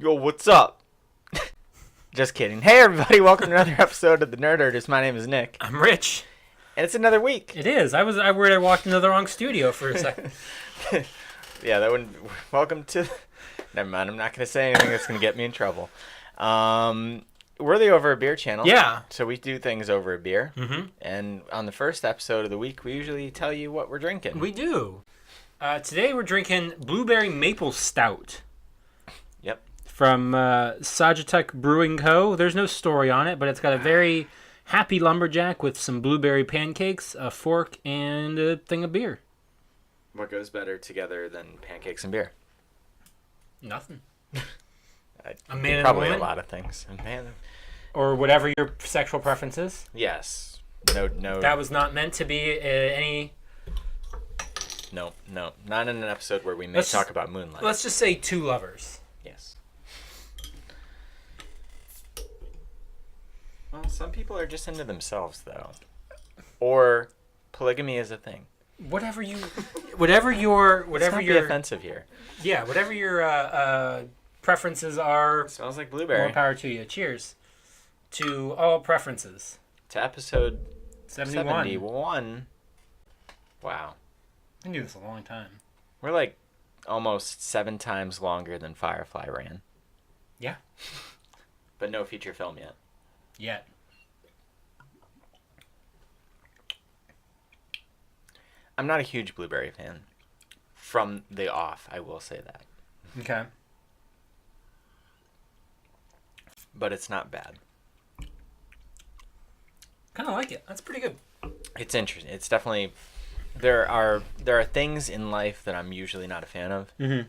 Yo, what's up? Just kidding. Hey, everybody. Welcome to another episode of the Nerd Herders. My name is Nick. I'm Rich. And it's another week. It is. I worried I walked into the wrong studio for a second. Yeah, that wouldn't... Welcome to... Never mind. I'm not going to say anything that's going to get me in trouble. We're the Over a Beer channel. Yeah. So we do things over a beer. Mm-hmm. And on the first episode of the week, we usually tell you what we're drinking. We do. Today we're drinking Blueberry Maple Stout. Yep. From Saugatuck Brewing Co. There's no story on it, but it's got a very happy lumberjack with some blueberry pancakes, a fork, and a thing of beer. What goes better together than pancakes and beer? Nothing. A man and a probably woman? a lot of things. A man. Or whatever your sexual preference is. Yes. No. That was not meant to be any... No. Not in an episode where we may Let's talk about moonlight. Let's just say two lovers. Yes. Well, some people are just into themselves, though. Or polygamy is a thing. Whatever your Let's not be offensive here. Yeah, whatever your preferences are. Smells like blueberry. More power to you. Cheers to all preferences. To episode 71. 71. Wow. I knew this a long time. We're like almost 7 times longer than Firefly ran. Yeah. But no feature film yet. Yet. I'm not a huge blueberry fan. From the off, I will say that. Okay. But it's not bad. Kind of like it. That's pretty good. It's interesting. It's definitely... There are things in life that I'm usually not a fan of. Mm-hmm.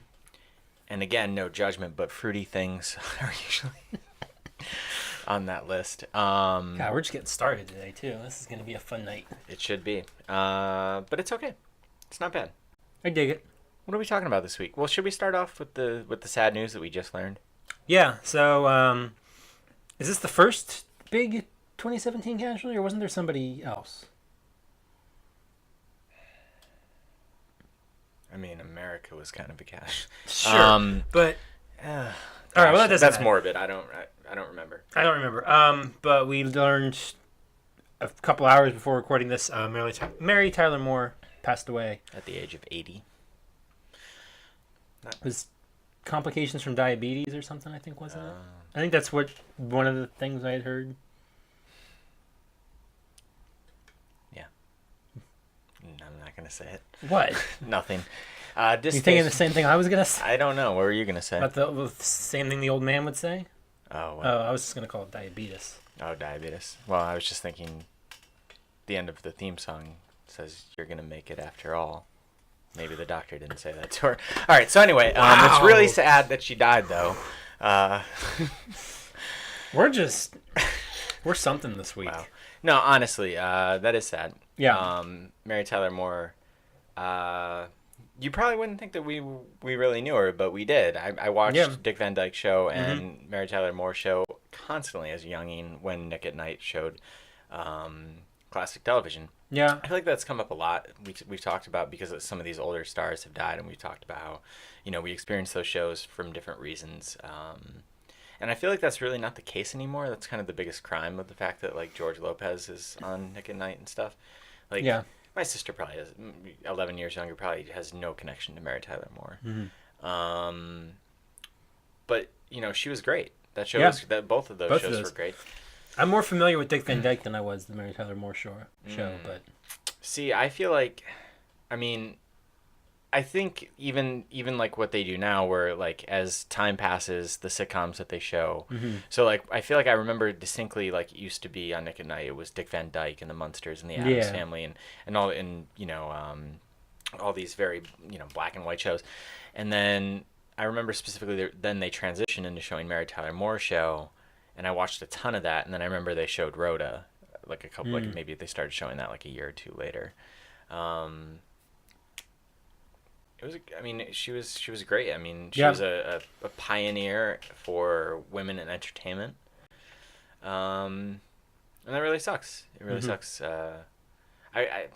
And again, no judgment, but fruity things are usually on that list. God, we're just getting started today, too. This is going to be a fun night. It should be. But it's okay. It's not bad. I dig it. What are we talking about this week? Well, should we start off with the sad news that we just learned? Yeah, so is this the first big 2017 casualty, or wasn't there somebody else? I mean, America was kind of a cash. Sure, but all right. Well, that's morbid. I don't remember. I don't remember. But we learned a couple hours before recording this. Mary Tyler Moore passed away At the age of 80. It was complications from diabetes or something. I think wasn't it? I think that's one of the things I had heard. Yeah. I'm not gonna say it. What? Nothing. You thinking the same thing I was gonna say? I don't know. What were you gonna say? About the same thing the old man would say? Oh, Oh, I was just gonna call it diabetes. Oh, diabetes. Well, I was just thinking the end of the theme song says you're going to make it after all. Maybe the doctor didn't say that to her. All right, so anyway, Wow. It's really sad that she died, though. We're something this week. Wow. No, honestly, that is sad. Yeah. Mary Tyler Moore, you probably wouldn't think that we really knew her, but we did. I watched Dick Van Dyke Show and Mary Tyler Moore Show constantly as a youngin' when Nick at Night showed classic television. Yeah. I feel like that's come up a lot. We've talked about because some of these older stars have died, and we've talked about how, we experience those shows from different reasons. And I feel like that's really not the case anymore. That's kind of the biggest crime of the fact that, like, George Lopez is on Nick at Night and stuff. Like, yeah. My sister probably has, 11 years younger, probably has no connection to Mary Tyler Moore. Mm-hmm. But, she was great. That show both of those shows were great. I'm more familiar with Dick Van Dyke than I was the Mary Tyler Moore show, but... See, I feel like, I think even like what they do now, where like as time passes, the sitcoms that they show. Mm-hmm. So like I feel like I remember distinctly like it used to be on Nick at Night. It was Dick Van Dyke and the Munsters and the Addams Family and all all these very black and white shows. And then I remember specifically then they transitioned into showing Mary Tyler Moore Show, and I watched a ton of that. And then I remember they showed Rhoda like a couple like maybe they started showing that like a year or two later. It was. She was great. She was a pioneer for women in entertainment. And that really sucks. It really sucks. I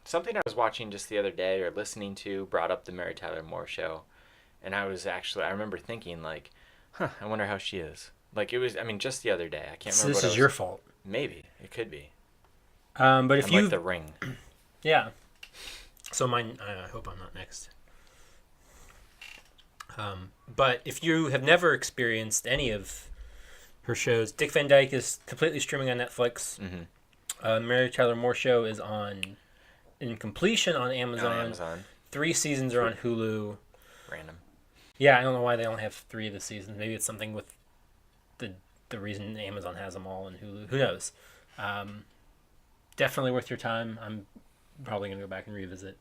something I was watching just the other day or listening to brought up the Mary Tyler Moore Show, and I remember thinking like, huh, I wonder how she is. Like, it was, I mean, just the other day. I can't So remember this what is I was... your fault. Maybe. It could be. But if I'm you... like The Ring. Yeah. So mine, I hope I'm not next. But if you have never experienced any of her shows, Dick Van Dyke is completely streaming on Netflix. Mm-hmm. Mary Tyler Moore Show is in completion on Amazon. On Amazon. 3 seasons are on Hulu. Random. Yeah, I don't know why they only have 3 of the seasons. Maybe it's something with the reason Amazon has them all on Hulu. Who knows? Definitely worth your time. I'm probably going to go back and revisit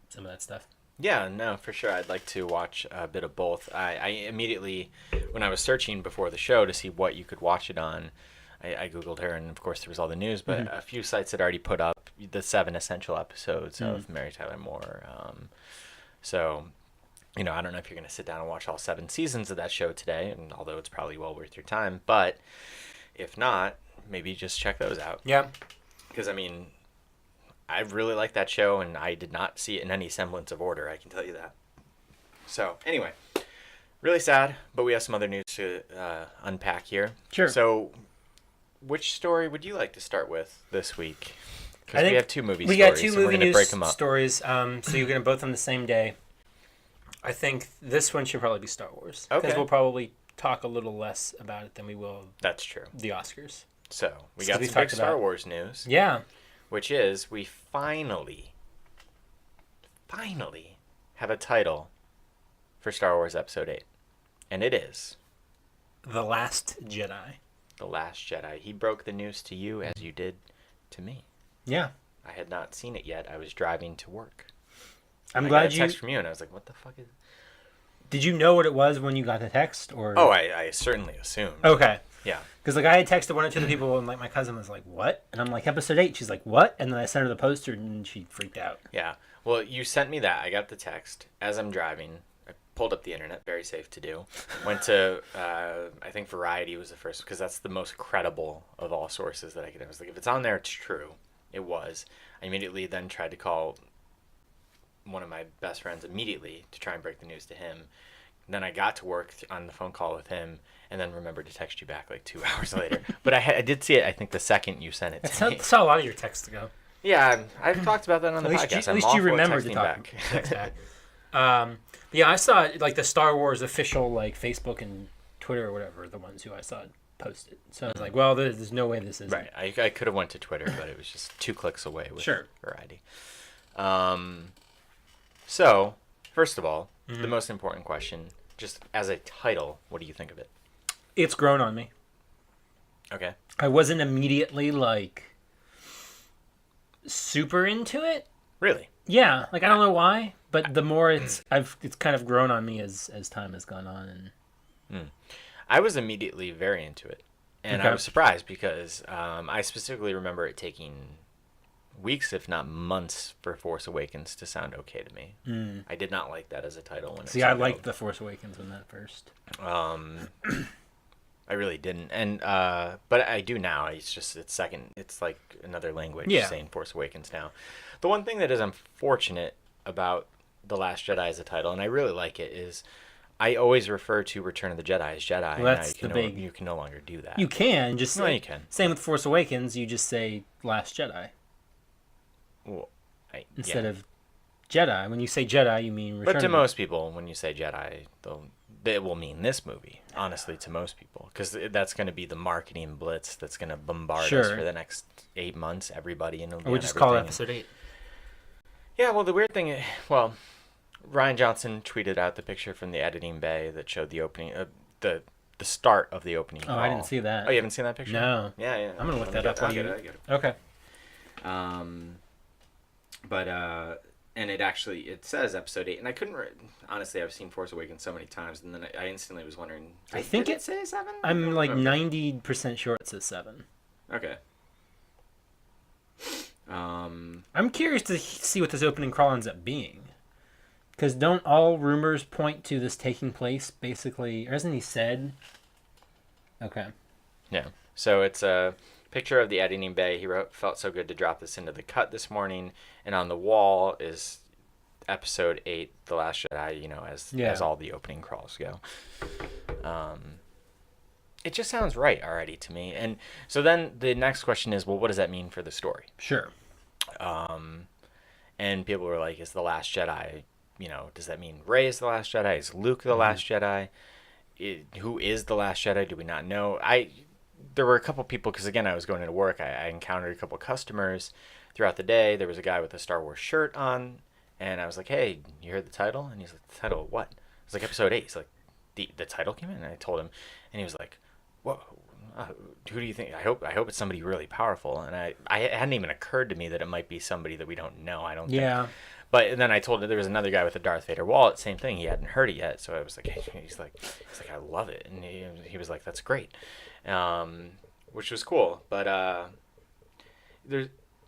some of that stuff. Yeah, no, for sure. I'd like to watch a bit of both. I immediately, when I was searching before the show to see what you could watch it on, I Googled her, and of course there was all the news, but a few sites had already put up the 7 essential episodes of Mary Tyler Moore. So, I don't know if you're going to sit down and watch all 7 seasons of that show today, and although it's probably well worth your time, but if not, maybe just check those out. Yeah. Because, I really like that show, and I did not see it in any semblance of order, I can tell you that. So, anyway, really sad, but we have some other news to unpack here. Sure. So, which story would you like to start with this week? Because we have 2 movie we stories, got 2 and we're movie going to news break them up. stories, so you're going to both on the same day. I think this one should probably be Star Wars. Okay. Because we'll probably talk a little less about it than we will That's true. the Oscars. So, we So got we some big talked Star about- Wars news, Yeah. which is we finally have a title for Star Wars Episode VIII. And it is The Last Jedi. The Last Jedi. He broke the news to you as you did to me. Yeah. I had not seen it yet. I was driving to work. I'm I glad got a text from you, and I was like, what the fuck is... Did you know what it was when you got the text? Or Oh, I certainly assumed. Okay. Yeah. Because I had texted 1 or 2 of the people, and my cousin was like, "What?" And I'm like, "Episode 8." She's like, "What?" And then I sent her the poster, and she freaked out. Yeah. Well, you sent me that. I got the text. As I'm driving, I pulled up the internet. Very safe to do. Went to, I think Variety was the first, because that's the most credible of all sources that I could. I was like, if it's on there, it's true. It was. I immediately then tried to call one of my best friends immediately to try and break the news to him. Then I got to work on the phone call with him, and then remembered to text you back 2 hours later. But I did see it, I think, the second you sent it to me. I saw a lot of your texts go. Yeah, I've talked about that on the podcast. At least you remembered to text back. Yeah, I saw the Star Wars official Mm-hmm. Facebook and Twitter or whatever, the ones who I saw posted. So I was like, well, there's no way this is Right. I could have went to Twitter, but it was just 2 clicks away with Variety. So, first of all, the most important question, just as a title, what do you think of it? It's grown on me. Okay. I wasn't immediately super into it. Really? Yeah, I don't know why, but the more it's kind of grown on me as time has gone on. And I was immediately very into it, and Okay. I was surprised because I specifically remember it taking weeks, if not months, for Force Awakens to sound okay to me. I did not like that as a title when See, it I started liked out. The Force Awakens when that first. I really didn't, and but I do now. It's second. It's like another language saying Force Awakens now. The one thing that is unfortunate about The Last Jedi as a title, and I really like it, is I always refer to Return of the Jedi as Jedi. Well, that's now you can no longer do that. You can just No, you can. Same with Force Awakens. You just say Last Jedi Well, instead of Jedi. When you say Jedi, you mean Return. But to of the- most people, when you say Jedi, it will mean this movie, honestly, to most people. Because that's going to be the marketing blitz that's going to bombard us for the next 8 months, everybody. And Or we just call it Episode 8. Yeah, well, the weird thing Ryan Johnson tweeted out the picture from the editing bay that showed the opening, the start of the opening call. I didn't see that. Oh, you haven't seen that picture? No. Yeah. I'm gonna look that up. I'll get it. Okay. And it says Episode 8, and I couldn't honestly. I've seen Force Awakens so many times, and then I instantly was wondering. I think did it say 7? I'm 90% sure it says 7. Okay. I'm curious to see what this opening crawl ends up being. Because don't all rumors point to this taking place, basically? Or hasn't he said? Okay. Yeah. So it's a picture of the editing bay. He wrote, "Felt so good to drop this into the cut this morning." And on the wall is, Episode VIII, The Last Jedi, as all the opening crawls go. It just sounds right already to me. And so then the next question is, well, what does that mean for the story? Sure. And people were like, is The Last Jedi, does that mean Rey is the Last Jedi? Is Luke the Last Jedi? Who is the Last Jedi? Do we not know? There were a couple people, because again, I was going into work. I encountered a couple customers throughout the day. There was a guy with a Star Wars shirt on, and I was like, hey, you heard the title? And he's like, the title of what? I was like, Episode VIII. He's like, the title came in? And I told him, and he was like, what? Who do you think? I hope it's somebody really powerful. And it hadn't even occurred to me that it might be somebody that we don't know. I don't think. But then I told him there was another guy with a Darth Vader wallet. Same thing. He hadn't heard it yet. So I was like, hey, he's like, I love it. And he was like, that's great, which was cool. But I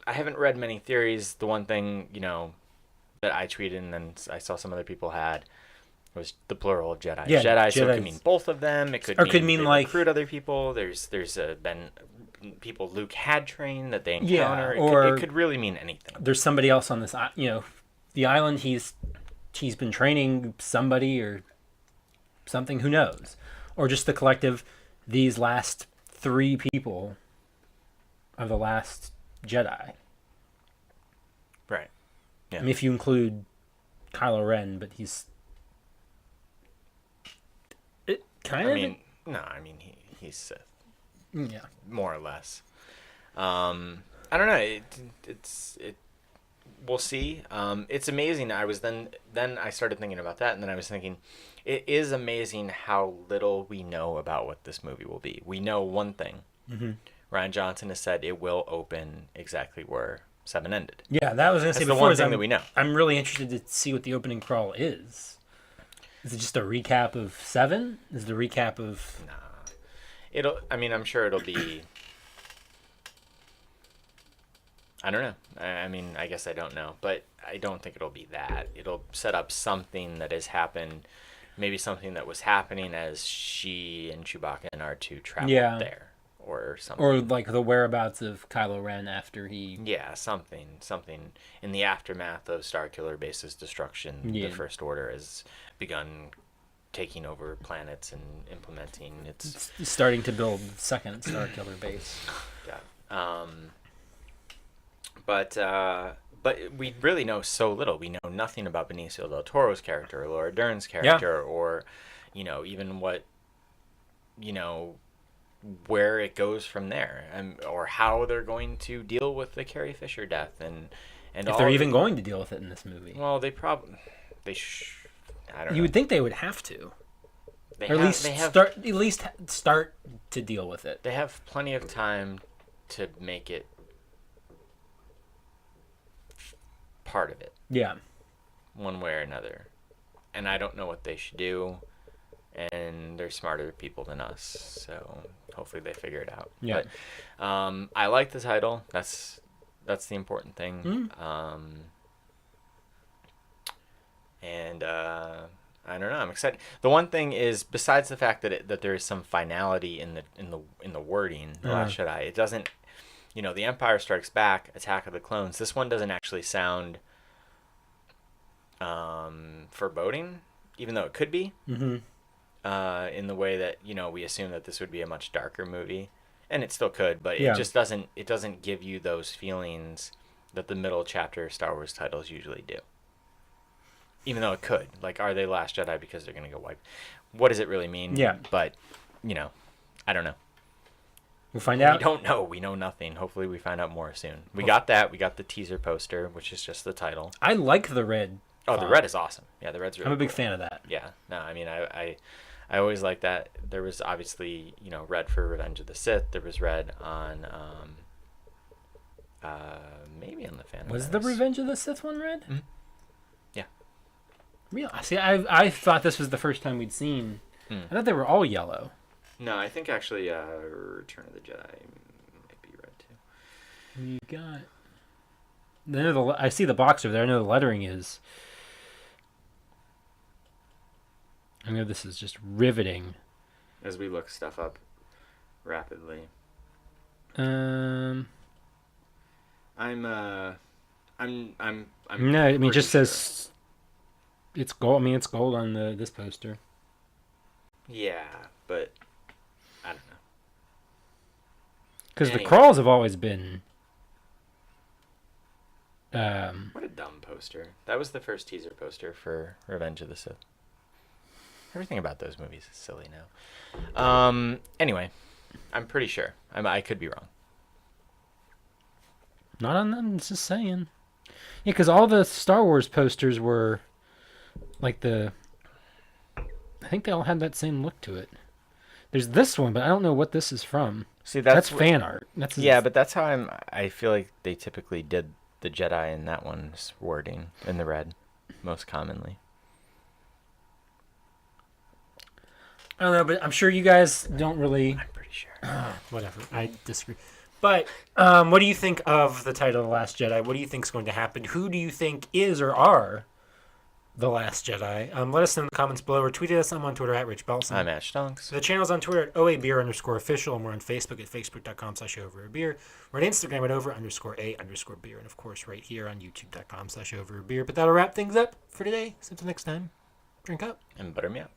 haven't read many theories. The one thing that I tweeted and then I saw some other people had was the plural of Jedi. Yeah, Jedi, so it could mean both of them. It could mean like recruit other people. There's been people Luke had trained that they encounter. Or it could really mean anything. There's somebody else on this, the island. He's been training somebody or something. Who knows? Or just the collective. These last 3 people are the last Jedi. Right. Yeah. I mean, if you include Kylo Ren, but he's he's Sith. Yeah. More or less. I don't know. We'll see. It's amazing. Then I started thinking about that, and then I was thinking, it is amazing how little we know about what this movie will be. We know one thing. Mm-hmm. Rian Johnson has said it will open exactly where 7 ended. Yeah, that was going to say before. The one thing that we know. I'm really interested to see what the opening crawl is. Is it just a recap of 7? Is it a recap of... Nah. I'm sure it'll be... I don't know. I guess I don't know. But I don't think it'll be that. It'll set up something that has happened. Maybe something that was happening as she and Chewbacca and R2 traveled there. Or something. Or like the whereabouts of Kylo Ren after he... Yeah, something in the aftermath of Starkiller Base's destruction. The First Order has begun taking over planets and implementing its... It's starting to build second Starkiller Base. Yeah. But we really know so little. We know nothing about Benicio del Toro's character, or Laura Dern's character, or even what where it goes from there, or how they're going to deal with the Carrie Fisher death, and if they're even going to deal with it in this movie. Well, I don't know. You would think they would have to, at least start to deal with it. They have plenty of time to make it part of it. Yeah. One way or another, and I don't know what they should do. And they're smarter people than us, so hopefully they figure it out. Yeah. But I like the title. That's the important thing. Mm-hmm. And I don't know. I'm excited. The one thing is, besides the fact that there is some finality in the wording, The Last Jedi, it doesn't. The Empire Strikes Back, Attack of the Clones. This one doesn't actually sound foreboding, even though it could be. Mm-hmm. In the way that we assume that this would be a much darker movie, and it still could, but it just doesn't give you those feelings that the middle chapter Star Wars titles usually do. Even though it could, like, are they Last Jedi because they're gonna go wipe? What does it really mean? Yeah, but I don't know. We'll find out. We don't know. We know nothing. Hopefully, we find out more soon. We got that. We got the teaser poster, which is just the title. I like the red. Oh, the red is awesome. Yeah, the red's really I'm a big cool. fan of that. Yeah. No, I always like that. There was obviously, red for Revenge of the Sith. There was red on, maybe on the Phantom Was Menace. the Revenge of the Sith one red? Mm-hmm. Yeah. Really? See, I thought this was the first time we'd seen. I thought they were all yellow. No, I think actually Return of the Jedi might be red too. You got... I see the box over there. I know the lettering is... I know this is just riveting. As we look stuff up rapidly. I'm No, I mean, it just says It's gold. I mean, it's gold on this poster. Yeah, but I don't know. Because the crawls have always been. What a dumb poster. That was the first teaser poster for Revenge of the Sith. Everything about those movies is silly now. Anyway, I'm pretty sure. I could be wrong. Not on them, it's just saying. Yeah, because all the Star Wars posters were like I think they all had that same look to it. There's this one, but I don't know what this is from. See, that's fan art. But that's how I feel like they typically did the Jedi in that one's wording in the red, most commonly. I don't know, but I'm sure you guys don't really. I'm pretty sure. Whatever. I disagree. But what do you think of the title, The Last Jedi? What do you think is going to happen? Who do you think is or are The Last Jedi? Let us know in the comments below or tweet at us. I'm on Twitter at Rich Belson. I'm Ash Stonks. The channel's on Twitter at OABeer_official, and we're on Facebook at facebook.com/overabeer. We're on Instagram at over_a_beer, and of course right here on youtube.com/overabeer. But that'll wrap things up for today. So until next time, drink up. And butter me up.